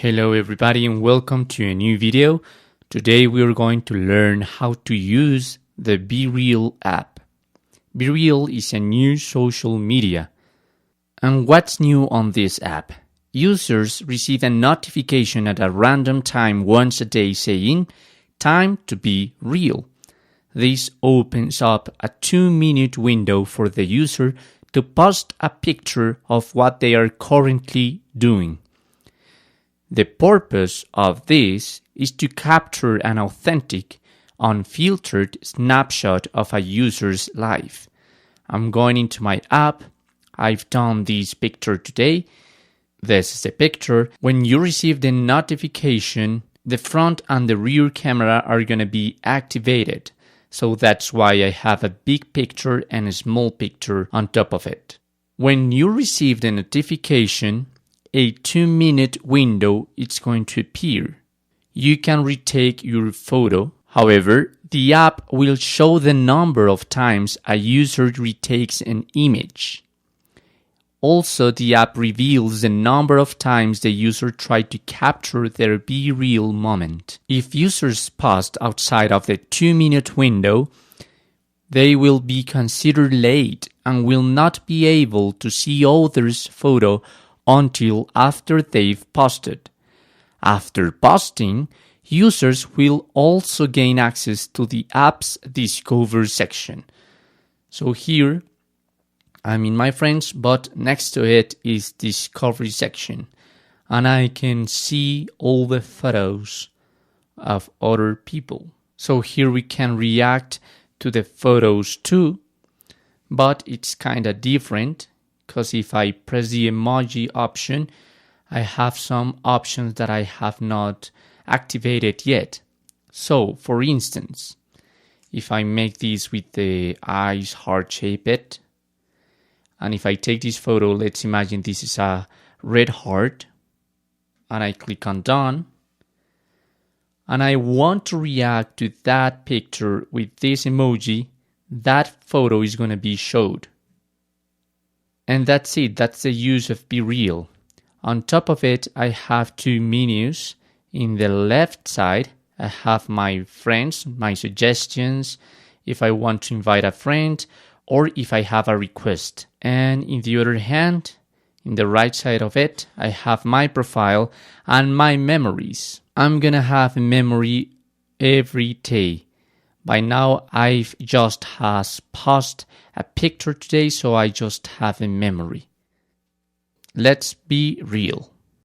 Hello everybody and welcome to a new video. Today we are going to learn how to use the BeReal app. BeReal is a new social media. And what's new on this app? Users receive a notification at a random time once a day saying, "Time to be real." This opens up a 2-minute window for the user to post a picture of what they are currently doing. The purpose of this is to capture an authentic, unfiltered snapshot of a user's life. I'm going into my app. I've done this picture today. This is the picture. When you receive the notification, the front and the rear camera are going to be activated. So that's why I have a big picture and a small picture on top of it. When you receive the notification, a 2-minute window is going to appear. You can retake your photo. However, the app will show the number of times a user retakes an image. Also, the app reveals the number of times the user tried to capture their BeReal moment. If users post outside of the 2-minute window, they will be considered late and will not be able to see others' photo until after they've posted. After posting, users will also gain access to the app's Discover section. So here, I'm in my friends, but next to it is Discovery section. And I can see all the photos of other people. So here we can react to the photos too, but it's kind of different. Because if I press the emoji option, I have some options that I have not activated yet. So, for instance, if I make this with the eyes heart-shaped, and if I take this photo, let's imagine this is a red heart, and I click on done, and I want to react to that picture with this emoji, that photo is going to be showed. And that's it. That's the use of BeReal. On top of it, I have 2 menus. In the left side, I have my friends, my suggestions, if I want to invite a friend, or if I have a request. And in the other hand, in the right side of it, I have my profile and my memories. I'm gonna have a memory every day. By now, I've just posted a picture today, so I just have a memory. Let's be real.